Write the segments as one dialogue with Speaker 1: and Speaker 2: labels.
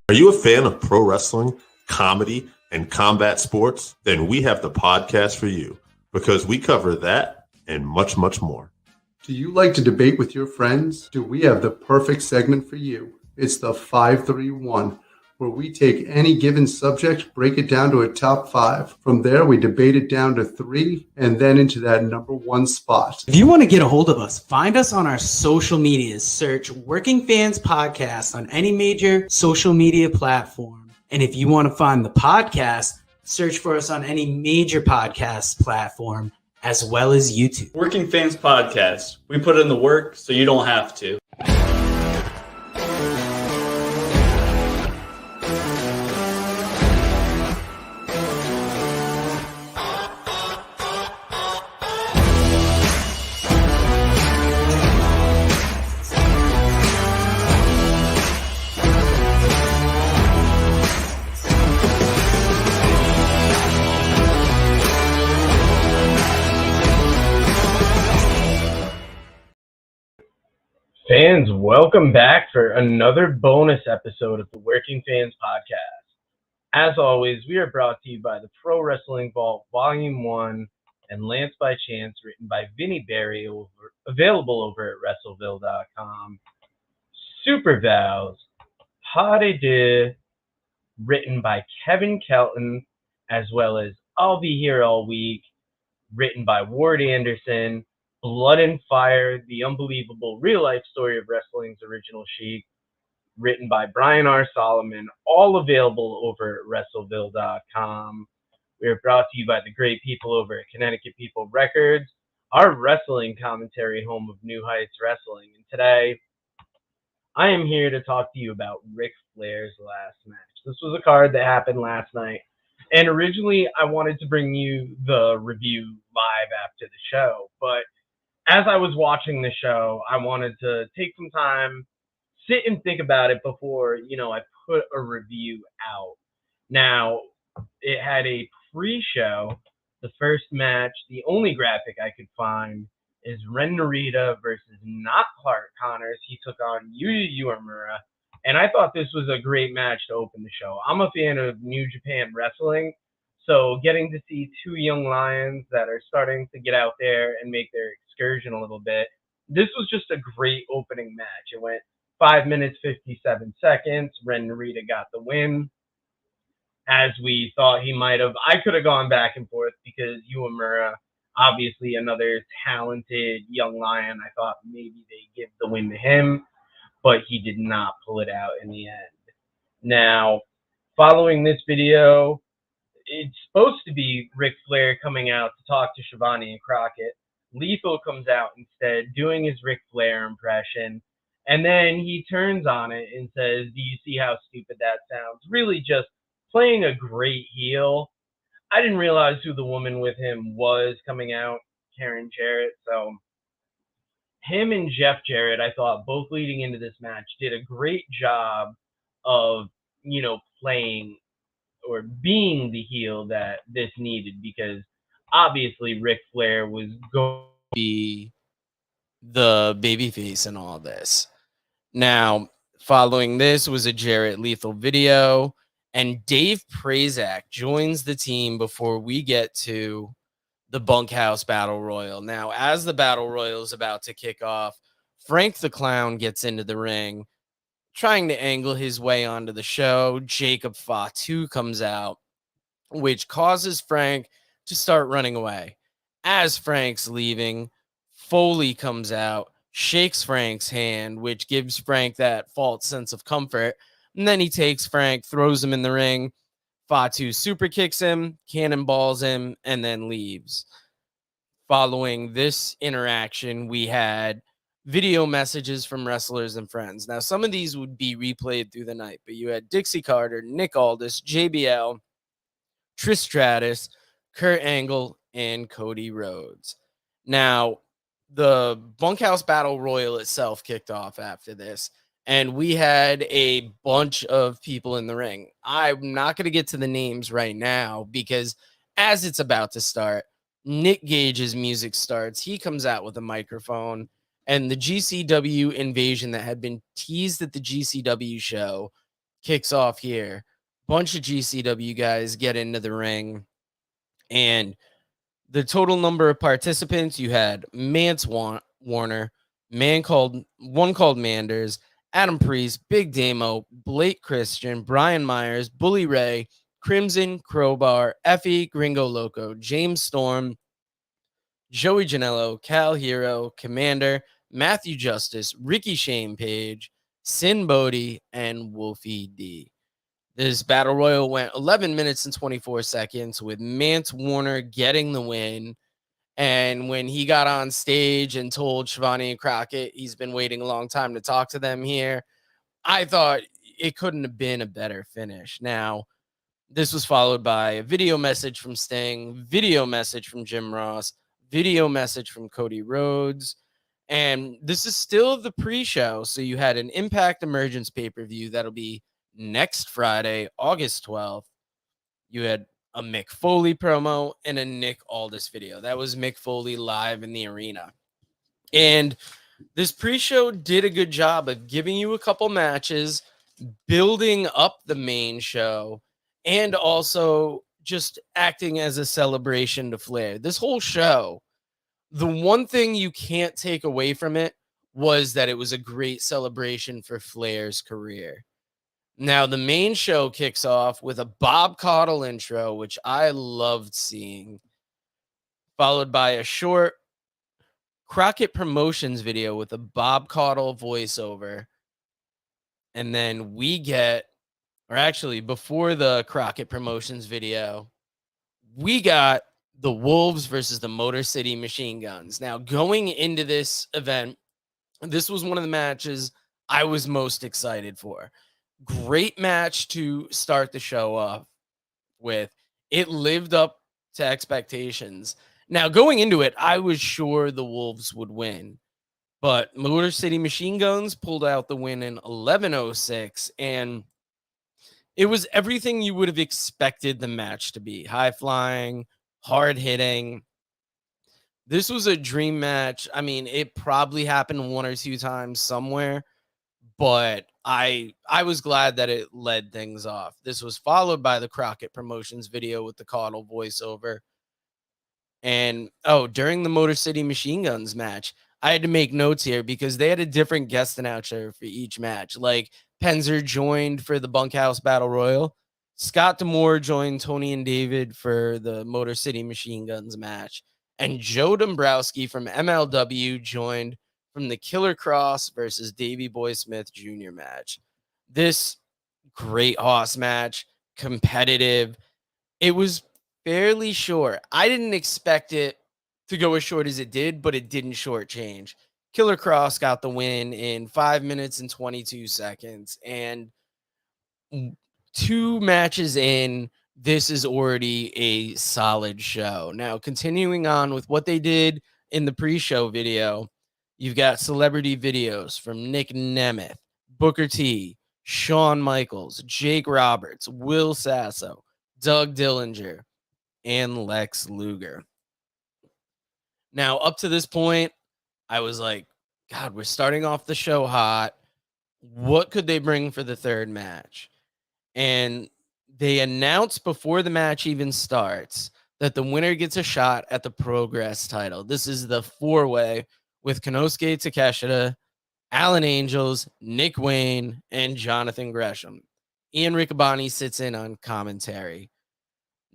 Speaker 1: Are you a fan of pro wrestling, comedy, and combat sports? Then we have the podcast for you because we cover that and much, much more.
Speaker 2: Do you like to debate with your friends? Do we have the perfect segment for you? It's the 531, where we take any given subject, break it down to a top 5. From there, we debate it down to 3, and then into that number 1 spot.
Speaker 3: If you want to get a hold of us, find us on our social medias. Search Working Fans Podcast on any major social media platform. And if you want to find the podcast, search for us on any major podcast platform, as well as YouTube.
Speaker 4: Working Fans Podcast. We put in the work so you don't have to.
Speaker 5: Fans, welcome back for another bonus episode of the Working Fans Podcast. As always, we are brought to you by the Pro Wrestling Vault Volume 1 and Lance by Chance, written by Vinny Berry, available over at WrestleVille.com. Super Vows, Howdy Do, written by Kevin Kelton, as well as I'll Be Here All Week, written by Ward Anderson. Blood and Fire, the unbelievable real-life story of wrestling's original Sheik, written by Brian R. Solomon, all available over at WrestleVille.com. We are brought to you by the great people over at Connecticut People Records, our wrestling commentary home of New Heights Wrestling. And today, I am here to talk to you about Ric Flair's last match. This was a card that happened last night. And originally, I wanted to bring you the review live after the show, but as I was watching the show, I wanted to take some time, sit and think about it before, I put a review out. Now, it had a pre-show. The first match, the only graphic I could find, is Ren Narita versus not Clark Connors. He took on Yuya Uemura, and I thought this was a great match to open the show. I'm a fan of New Japan Wrestling, so getting to see two young lions that are starting to get out there and make their excursion a little bit, this was just a great opening match. It went 5 minutes, 57 seconds. Ren Narita got the win, as we thought he might have. I could have gone back and forth because Uemura, obviously another talented young lion, I thought maybe they give the win to him, but he did not pull it out in the end. Now, following this video, it's supposed to be Ric Flair coming out to talk to Shivani and Crockett. Lethal comes out instead, doing his Ric Flair impression, and then he turns on it and says, "Do you see how stupid that sounds?" Really just playing a great heel. I didn't realize who the woman with him was coming out, Karen Jarrett, so him and Jeff Jarrett, I thought, both leading into this match, did a great job of, playing or being the heel that this needed, because obviously Ric Flair was going to
Speaker 3: be the babyface in all this. Now, following this was a Jarrett Lethal video, and Dave Prazak joins the team before we get to the Bunkhouse Battle Royal. Now, as the Battle Royal is about to kick off, Frank the Clown gets into the ring, trying to angle his way onto the show. Jakob Fatu comes out, which causes Frank to start running away. As Frank's leaving, Foley comes out, shakes Frank's hand, which gives Frank that false sense of comfort. And then he takes Frank, throws him in the ring. Fatu super kicks him, cannonballs him, and then leaves. Following this interaction, we had video messages from wrestlers and friends. Now, some of these would be replayed through the night, but you had Dixie Carter, Nick Aldis, JBL, Trish Stratus, Kurt Angle, and Cody Rhodes. Now, the Bunkhouse Battle Royal itself kicked off after this, and we had a bunch of people in the ring. I'm not going to get to the names right now because as it's about to start, Nick Gage's music starts. He comes out with a microphone, and the GCW invasion that had been teased at the GCW show kicks off here. Bunch of GCW guys get into the ring, and the total number of participants, you had Mance Warner, one called Manders, Adam Priest, Big Damo, Blake Christian, Brian Myers, Bully Ray, Crimson, Crowbar, Effie, Gringo Loco, James Storm, Joey Janela, Cal Hero, Commander, Matthew Justice, Ricky Shane Page, Sin Bodie, and Wolfie D. This battle royal went 11 minutes and 24 seconds with Mance Warner getting the win. And when he got on stage and told Shivani and Crockett he's been waiting a long time to talk to them here, I thought it couldn't have been a better finish. Now, this was followed by a video message from Sting, video message from Jim Ross, video message from Cody Rhodes. And this is still the pre-show. So you had an Impact Emergence pay-per-view that'll be next Friday, August 12th. You had a Mick Foley promo and a Nick Aldis video. That was Mick Foley live in the arena. And this pre-show did a good job of giving you a couple matches, building up the main show, and also just acting as a celebration to Flair. This whole show, the one thing you can't take away from it was that it was a great celebration for Flair's career. Now, the main show kicks off with a Bob Caudle intro, which I loved seeing, followed by a short Crockett Promotions video with a Bob Caudle voiceover. And then we get, or actually before the Crockett Promotions video, we got the Wolves versus the Motor City Machine Guns. Now, going into this event, this was one of the matches I was most excited for. Great match to start the show off with. It lived up to expectations. Now, going into it, I was sure the Wolves would win, but Motor City Machine Guns pulled out the win in 11:06, and it was everything you would have expected the match to be. High flying, hard hitting. This was a dream match. I mean, it probably happened one or two times somewhere, but I was glad that it led things off. This was followed by the Crockett Promotions video with the Caudle voiceover. And, during the Motor City Machine Guns match, I had to make notes here because they had a different guest announcer for each match. Like, Penzer joined for the Bunkhouse Battle Royal. Scott D'Amore joined Tony and David for the Motor City Machine Guns match. And Joe Dombrowski from MLW joined from the Killer Kross versus Davey Boy Smith Jr. match. This great hoss match, competitive. It was fairly short. I didn't expect it to go as short as it did, but it didn't shortchange. Killer Kross got the win in 5 minutes and 22 seconds. And 2 matches in, this is already a solid show. Now, continuing on with what they did in the pre-show video, you've got celebrity videos from Nick Nemeth, Booker T, Shawn Michaels, Jake Roberts, Will Sasso, Doug Dillinger, and Lex Luger. Now, up to this point, I was like, God, we're starting off the show hot. What could they bring for the third match? And they announced before the match even starts that the winner gets a shot at the Progress title. This is the 4-way with Konosuke Takeshita, Alan Angels, Nick Wayne, and Jonathan Gresham. Ian Riccaboni sits in on commentary.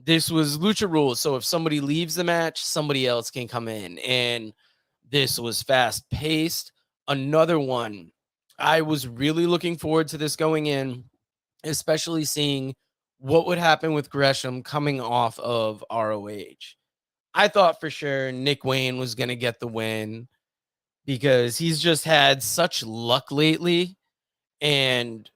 Speaker 3: This was Lucha Rules, so if somebody leaves the match, somebody else can come in. And this was fast-paced. Another one. I was really looking forward to this going in, especially seeing what would happen with Gresham coming off of ROH. I thought for sure Nick Wayne was going to get the win because he's just had such luck lately. And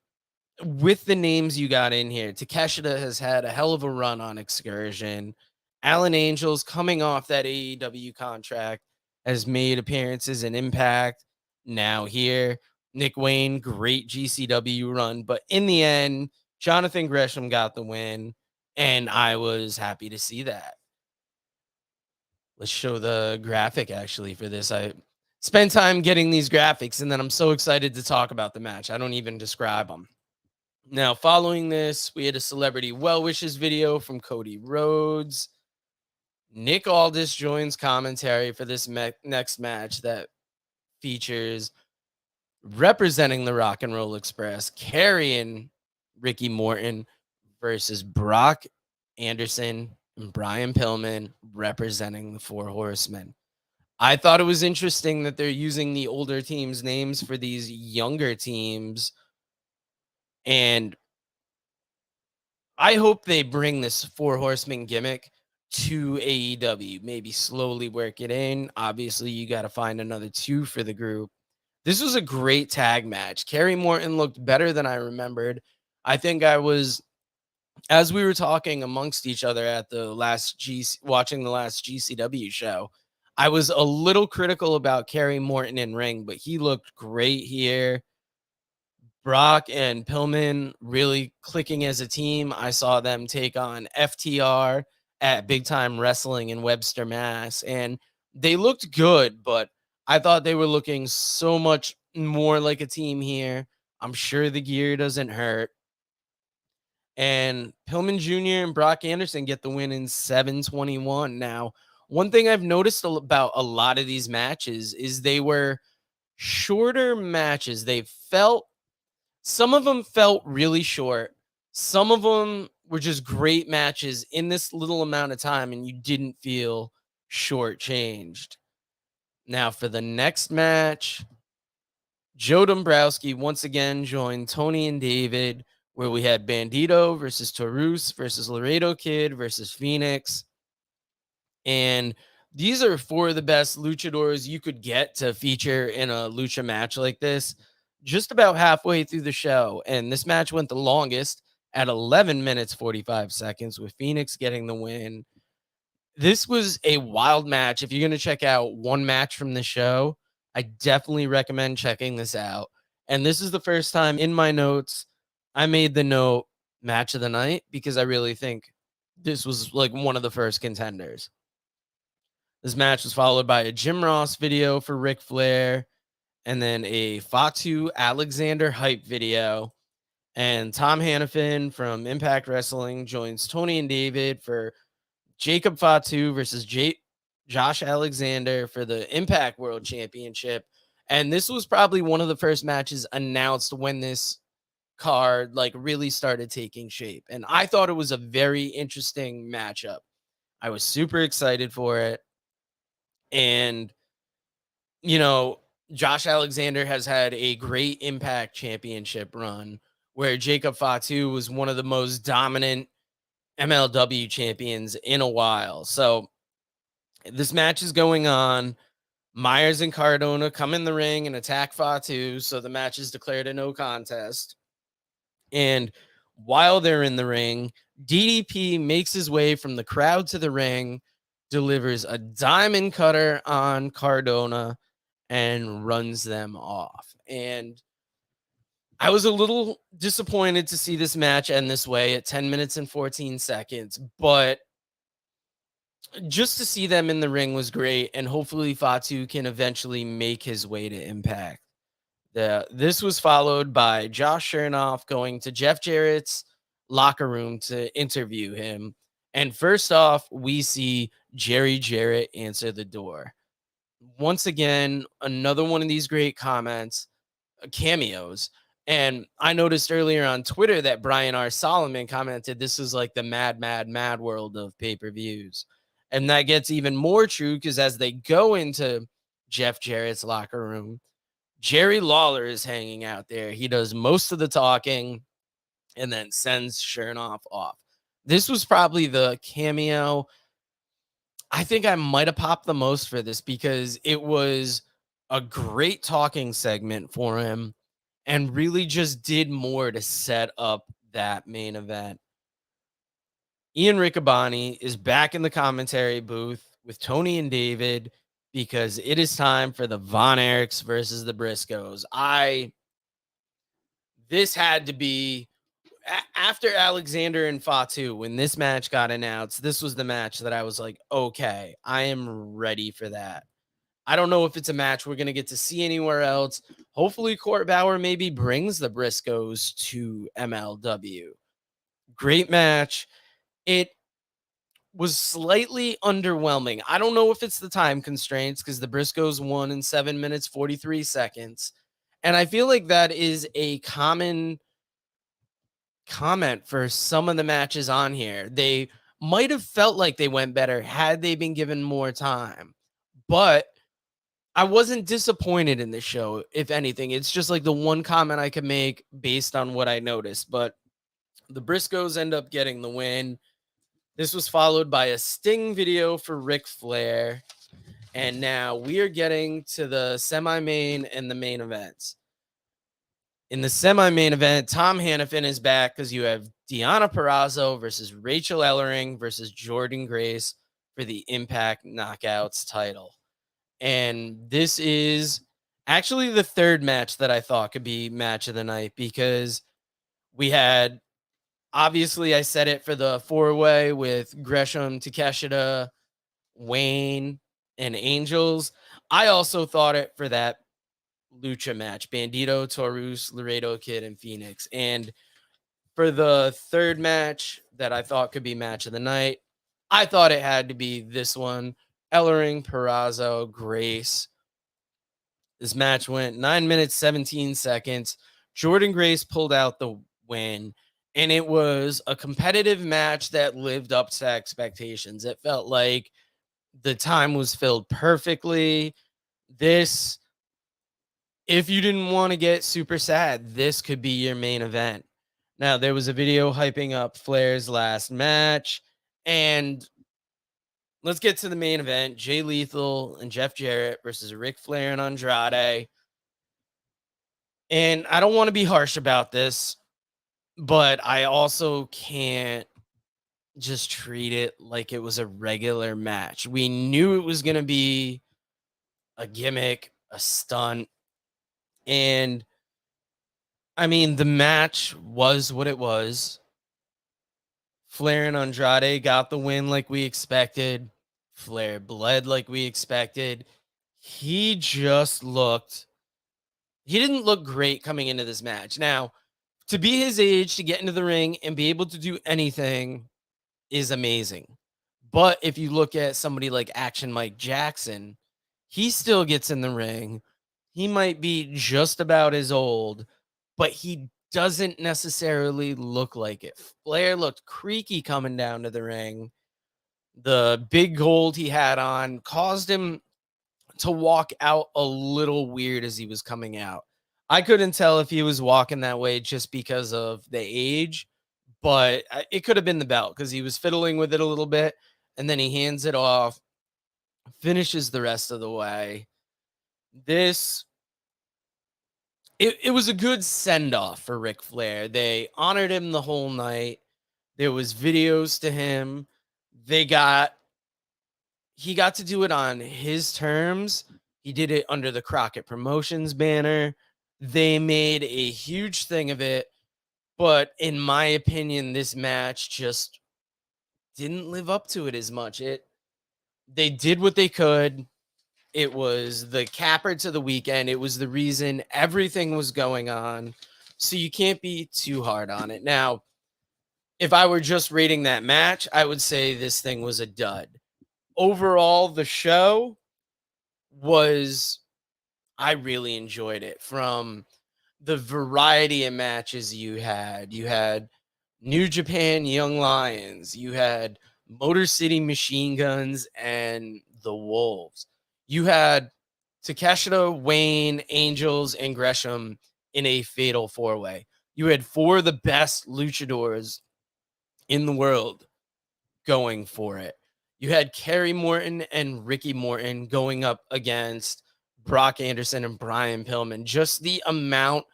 Speaker 3: with the names you got in here, Takeshita has had a hell of a run on Excursion. Alan Angels, coming off that AEW contract, has made appearances in Impact. Now here, Nick Wayne, great GCW run. But in the end, Jonathan Gresham got the win, and I was happy to see that. Let's show the graphic, actually, for this. I spent time getting these graphics, and then I'm so excited to talk about the match. I don't even describe them. Now, following this, we had a celebrity well wishes video from Cody Rhodes. Nick Aldis joins commentary for this next match that features representing the Rock and Roll Express, Kerry and Ricky Morton versus Brock Anderson and Brian Pillman representing the Four Horsemen. I thought it was interesting that they're using the older teams' names for these younger teams. And I hope they bring this Four Horsemen gimmick to AEW. Maybe slowly work it in. Obviously, you got to find another 2 for the group. This was a great tag match. Kerry Morton looked better than I remembered. I think I was, as we were talking amongst each other at the watching the last GCW show, I was a little critical about Kerry Morton in ring, but he looked great here. Brock and Pillman really clicking as a team. I saw them take on FTR at Big Time Wrestling in Webster, Mass. And they looked good, but I thought they were looking so much more like a team here. I'm sure the gear doesn't hurt. And Pillman Jr. and Brock Anderson get the win in 7:21. Now, one thing I've noticed about a lot of these matches is they were shorter matches. Some of them felt really short. Some of them were just great matches in this little amount of time, and you didn't feel shortchanged. Now, for the next match, Joe Dombrowski once again joined Tony and David, where we had Badido versus Taurus versus Laredo Kid versus Fenix. And these are 4 of the best luchadors you could get to feature in a lucha match like this, just about halfway through the show. And this match went the longest at 11 minutes, 45 seconds, with Fenix getting the win. This was a wild match. If you're going to check out one match from the show, I definitely recommend checking this out. And this is the first time in my notes I made the note match of the night, because I really think this was like one of the first contenders. This match was followed by a Jim Ross video for Ric Flair, and then a Fatu Alexander hype video. And Tom Hannafin from Impact Wrestling joins Tony and David for Jakob Fatu versus Josh Alexander for the Impact World Championship. And this was probably one of the first matches announced when this card like really started taking shape. And I thought it was a very interesting matchup. I was super excited for it. And, you know, Josh Alexander has had a great Impact Championship run where Jakob Fatu was one of the most dominant MLW champions in a while. So this match is going on. Myers and Cardona come in the ring and attack Fatu, so the match is declared a no contest. And while they're in the ring, DDP makes his way from the crowd to the ring, delivers a diamond cutter on Cardona, and runs them off. And I was a little disappointed to see this match end this way at 10 minutes and 14 seconds, but just to see them in the ring was great, and hopefully Fatu can eventually make his way to Impact. This was followed by Josh Chernoff going to Jeff Jarrett's locker room to interview him. And first off, we see Jerry Jarrett answer the door. Once again, another one of these great cameos. And I noticed earlier on Twitter that Brian R. Solomon commented this is like the mad world of pay-per-views. And that gets even more true because as they go into Jeff Jarrett's locker room, Jerry Lawler is hanging out there. He does most of the talking and then sends Chernoff off. This was probably the cameo I think I might have popped the most for this because it was a great talking segment for him and really just did more to set up that main event. Ian Riccaboni is back in the commentary booth with Tony and David because it is time for the Von Erichs versus the Briscoes. This had to be after Alexander and Fatu, when this match got announced, this was the match that I was like, okay, I am ready for that. I don't know if it's a match we're going to get to see anywhere else. Hopefully, Court Bauer maybe brings the Briscoes to MLW. Great match. It was slightly underwhelming. I don't know if it's the time constraints because the Briscoes won in 7 minutes, 43 seconds. And I feel like that is a common comment for some of the matches on here. They might have felt like they went better had they been given more time. But I wasn't disappointed in the show, if anything. It's just like the one comment I could make based on what I noticed. But the Briscoes end up getting the win. This was followed by a Sting video for Ric Flair. And now we are getting to the semi-main and the main events. In the semi-main event, Tom Hannafin is back because you have Deonna Purrazzo versus Rachel Ellering versus Jordynne Grace for the Impact Knockouts title. And this is actually the third match that I thought could be match of the night because we had, obviously, I said it for the four-way with Gresham, Takeshita, Wayne, and Angels. I also thought it for that lucha match, Badido, Taurus, Laredo Kid, and Fenix. And for the third match that I thought could be match of the night, I thought it had to be this one, Ellering, Purrazzo, Grace. This match went 9 minutes, 17 seconds. Jordynne Grace pulled out the win, and it was a competitive match that lived up to expectations. It felt like the time was filled perfectly. This, if you didn't want to get super sad, this could be your main event. Now, there was a video hyping up Flair's last match, and let's get to the main event. Jay Lethal and Jeff Jarrett versus Ric Flair and Andrade. And I don't want to be harsh about this, but I also can't just treat it like it was a regular match. We knew it was going to be a gimmick, a stunt. And I mean, the match was what it was. Flair and Andrade got the win like we expected. Flair bled like we expected. He just looked, he didn't look great coming into this match. Now, to be his age, to get into the ring and be able to do anything is amazing. But if you look at somebody like Action Mike Jackson, he still gets in the ring. He might be just about as old, but he doesn't necessarily look like it. Flair looked creaky coming down to the ring. The big gold he had on caused him to walk out a little weird as he was coming out. I couldn't tell if he was walking that way just because of the age, but it could have been the belt because he was fiddling with it a little bit, and then he hands it off, finishes the rest of the way. It was a good send-off for Ric Flair. They honored him the whole night. There was videos to him. He got to do it on his terms. He did it under the Crockett Promotions banner. They made a huge thing of it. But in my opinion, this match just didn't live up to it as much. They did what they could. It was the capper to the weekend. It was the reason everything was going on. So you can't be too hard on it. Now, if I were just rating that match, I would say this thing was a dud. Overall, the show was, I really enjoyed it. From the variety of matches you had New Japan Young Lions, you had Motor City Machine Guns and the Wolves. You had Takeshita, Wayne, Angels, and Gresham in a fatal four-way. You had four of the best luchadors in the world going for it. You had Kerry Morton and Ricky Morton going up against Brock Anderson and Brian Pillman. Just the amount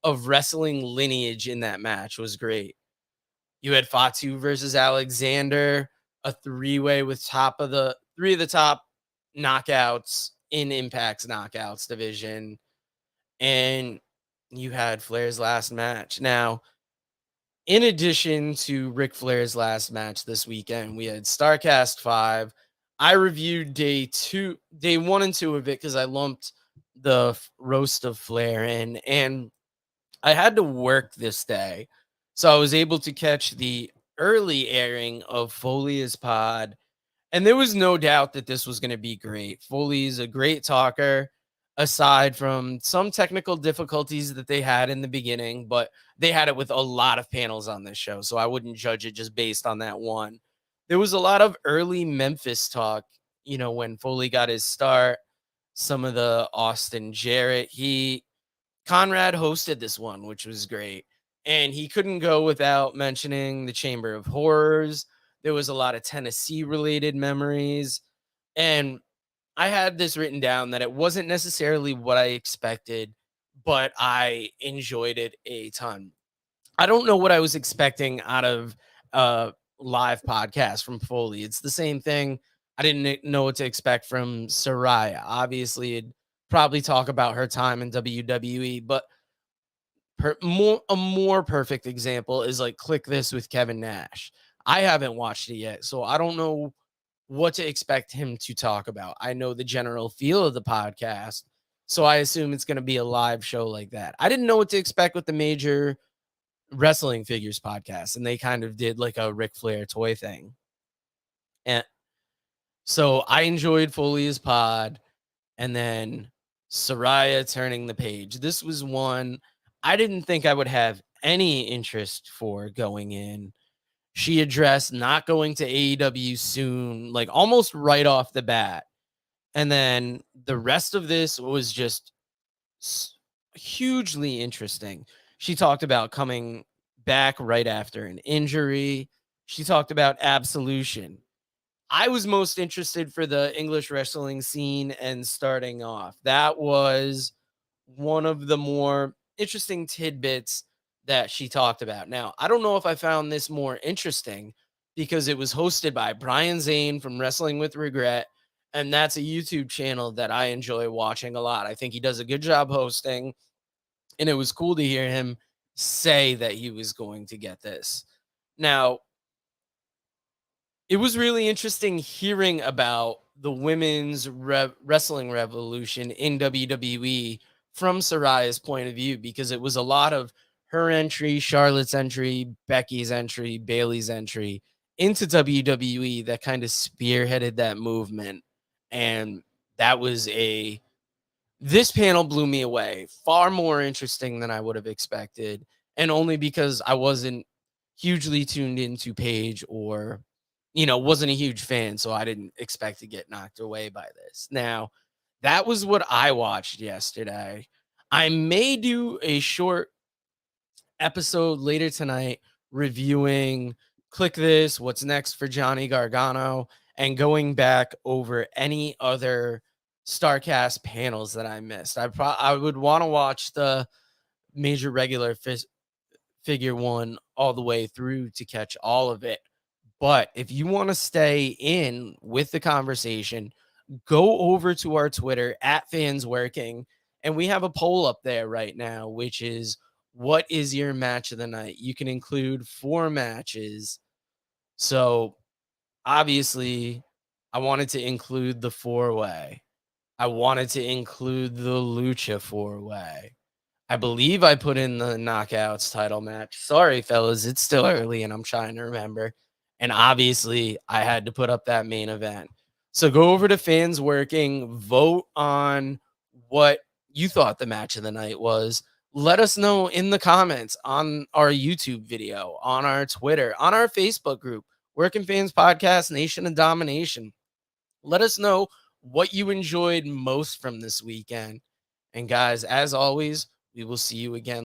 Speaker 3: of wrestling lineage in that match was great. You had Fatu versus Alexander, a three-way with three of the top knockouts in Impact's knockouts division. And you had Flair's last match. Now, in addition to Ric Flair's last match this weekend, we had Starrcast 5. I reviewed day 1 and 2 of it because I lumped the roast of Flair in, and I had to work this day. So I was able to catch the early airing of Foley's pod, and there was no doubt that this was going to be great. Foley's a great talker, aside from some technical difficulties that they had in the beginning, but they had it with a lot of panels on this show, so I wouldn't judge it just based on that one. There was a lot of early Memphis talk, when Foley got his start, some of the Austin Jarrett. Conrad hosted this one, which was great. And he couldn't go without mentioning the Chamber of Horrors. There was a lot of Tennessee related memories. And I had this written down that it wasn't necessarily what I expected, but I enjoyed it a ton. I don't know what I was expecting out of a live podcast from Foley. It's the same thing. I didn't know what to expect from Saraya. Obviously, it'd probably talk about her time in WWE, but a more perfect example is like Click This with Kevin Nash. I haven't watched it yet, so I don't know what to expect him to talk about. I know the general feel of the podcast, so I assume it's going to be a live show like that. I didn't know what to expect with the Major Wrestling Figures podcast, and they kind of did like a Ric Flair toy thing. And so I enjoyed Foley's pod, and then Saraya turning the page. This was one I didn't think I would have any interest for going in. She addressed not going to AEW soon, like almost right off the bat. And then the rest of this was just hugely interesting. She talked about coming back right after an injury. She talked about absolution. I was most interested for the English wrestling scene and starting off. That was one of the more interesting tidbits that she talked about. Now, I don't know if I found this more interesting because it was hosted by Brian Zane from Wrestling with Regret, and that's a YouTube channel that I enjoy watching a lot. I think he does a good job hosting, and it was cool to hear him say that he was going to get this. Now, it was really interesting hearing about the women's wrestling revolution in WWE from Saraya's point of view, because it was a lot of her entry, Charlotte's entry, Becky's entry, Bayley's entry into WWE that kind of spearheaded that movement. And that was this panel blew me away, far more interesting than I would have expected. And only because I wasn't hugely tuned into Paige or wasn't a huge fan, so I didn't expect to get knocked away by this. Now, that was what I watched yesterday. I may do a short episode later tonight reviewing Click This, what's next for Johnny Gargano, and going back over any other Starrcast panels that I missed. I would want to watch the Major Regular Figure 1 all the way through to catch all of it. But if you want to stay in with the conversation, go over to our Twitter @fansworking, and we have a poll up there right now, which is, what is your match of the night? You can include 4 matches. So obviously, I wanted to include the 4-way. I wanted to include the Lucha 4-way. I believe I put in the Knockouts title match. Sorry, fellas, it's still early and I'm trying to remember. And obviously, I had to put up that main event. So go over to Fans Working, vote on what you thought the match of the night was. Let us know in the comments on our YouTube video, on our Twitter, on our Facebook group, Working Fans Podcast, Nation of Domination. Let us know what you enjoyed most from this weekend. And guys, as always, we will see you again.